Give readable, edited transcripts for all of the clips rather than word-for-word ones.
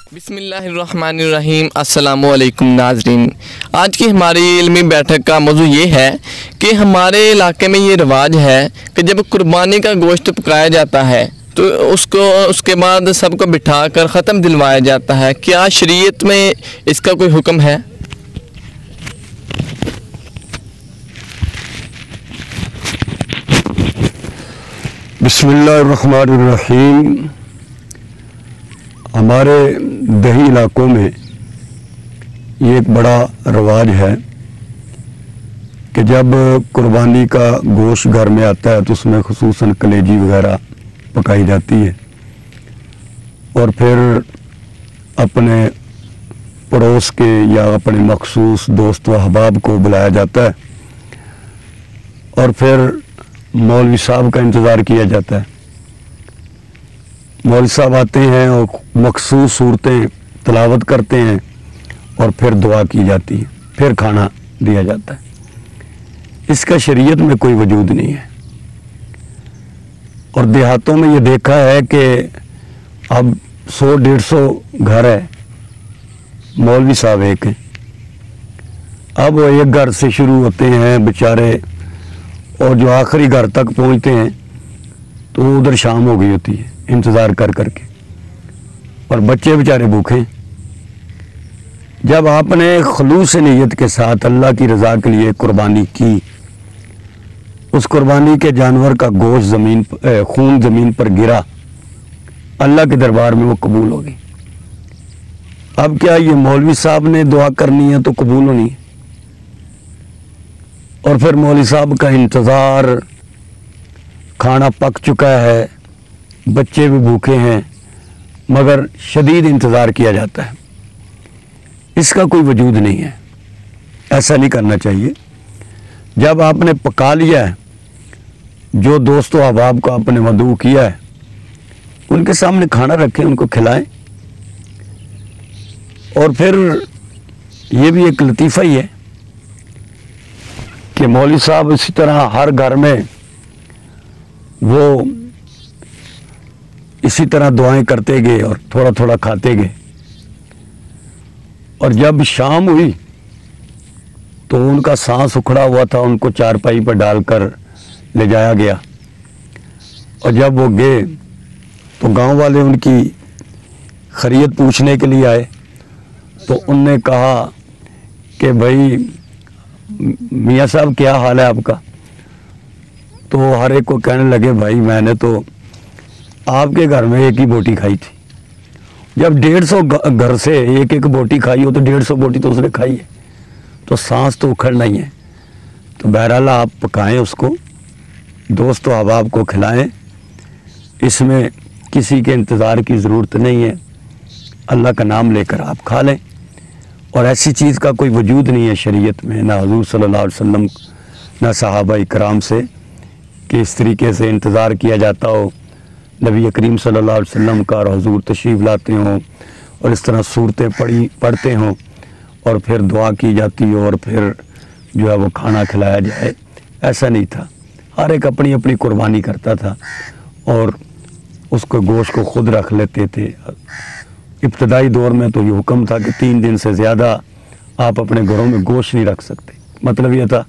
बिस्मिल्लाहिर्रहमानिर्रहीम। अस्सलामुअलैकुम नाज़रीन, आज की हमारी इल्मी बैठक का मौजू ये है कि हमारे इलाके में ये रिवाज है कि जब कुर्बानी का गोश्त पकाया जाता है तो उसके बाद सबको बिठा कर ख़त्म दिलवाया जाता है। क्या शरीयत में इसका कोई हुक्म है? बिस्मिल्लाहिर्रहमानिर्रहीम। हमारे दही इलाकों में ये एक बड़ा रवाज है कि जब कुर्बानी का गोश्त घर में आता है तो उसमें खुसूसन कलेजी वगैरह पकाई जाती है और फिर अपने पड़ोस के या अपने मखसूस दोस्त व अहबाब को बुलाया जाता है और फिर मौलवी साहब का इंतज़ार किया जाता है। मौलवी साहब आते हैं और मखसूस सूरतें तिलावत करते हैं और फिर दुआ की जाती है, फिर खाना दिया जाता है। इसका शरीयत में कोई वजूद नहीं है और देहातों में ये देखा है कि अब 100-150 घर है, मौलवी साहब एक हैं। अब वो एक घर से शुरू होते हैं बेचारे और जो आखिरी घर तक पहुंचते हैं तो उधर शाम हो गई होती है इंतज़ार कर करके और बच्चे बेचारे भूखे। जब आपने खलूस नीयत के साथ अल्लाह की रज़ा के लिए कुर्बानी की, उस कुर्बानी के जानवर का गोश्त खून ज़मीन पर गिरा, अल्लाह के दरबार में वो कबूल होगी। अब क्या ये मौलवी साहब ने दुआ करनी है तो कबूल होनी है और फिर मौलवी साहब का इंतज़ार, खाना पक चुका है, बच्चे भी भूखे हैं मगर शदीद इंतज़ार किया जाता है। इसका कोई वजूद नहीं है, ऐसा नहीं करना चाहिए। जब आपने पका लिया है, जो दोस्तों अहबाब को आपने मदऊ किया है उनके सामने खाना रखें, उनको खिलाएं। और फिर ये भी एक लतीफ़ा ही है कि मौलवी साहब इसी तरह हर घर में वो इसी तरह दुआएं करते गए और थोड़ा थोड़ा खाते गए और जब शाम हुई तो उनका सांस उखड़ा हुआ था, उनको चारपाई पर डालकर ले जाया गया और जब वो गए तो गांव वाले उनकी खैरियत पूछने के लिए आए तो उनने कहा कि भाई मियाँ साहब क्या हाल है आपका? तो हर एक को कहने लगे भाई मैंने तो आपके घर में एक ही बोटी खाई थी। जब 150 घर से एक एक बोटी खाई हो तो 150 बोटी तो उसने खाई है, तो सांस तो उखड़ना ही है। तो बहरहाल आप पकाएं, उसको दोस्तों अहबाब को खिलाएं, इसमें किसी के इंतज़ार की ज़रूरत नहीं है। अल्लाह का नाम लेकर आप खा लें और ऐसी चीज़ का कोई वजूद नहीं है शरीयत में, ना हुज़ूर सल्लल्लाहु अलैहि वसल्लम ना सहाबा इकराम से कि इस तरीके से इंतज़ार किया जाता हो नबी करीम सल्लल्लाहु अलैहि वसल्लम का और हुज़ूर तशरीफ़ लाते हों और इस तरह सूरतें पढ़ते हों और फिर दुआ की जाती हो और फिर जो है वो खाना खिलाया जाए। ऐसा नहीं था, हर एक अपनी अपनी कुर्बानी करता था और उसको गोश्त को ख़ुद रख लेते थे। इब्तदाई दौर में तो ये हुक्म था कि 3 दिन से ज़्यादा आप अपने घरों में गोश्त नहीं रख सकते। मतलब यह था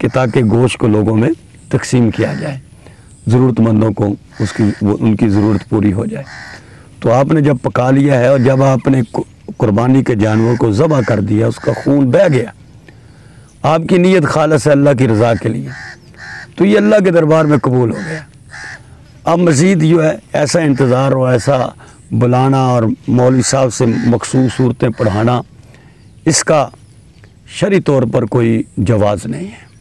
कि ताकि गोश्त को लोगों में तकसीम किया जाए, ज़रूरतमंदों को उनकी ज़रूरत पूरी हो जाए। तो आपने जब पका लिया है और जब आपने कुर्बानी के जानवर को ज़बह कर दिया, उसका खून बह गया, आपकी नीयत खालिस है अल्लाह की रज़ा के लिए, तो ये अल्लाह के दरबार में कबूल हो गया। अब मज़ीद जो है ऐसा इंतज़ार और ऐसा बुलाना और मौलवी साहब से मखसूस सूरतें पढ़ाना, इसका शरई तौर पर कोई जवाज़ नहीं है।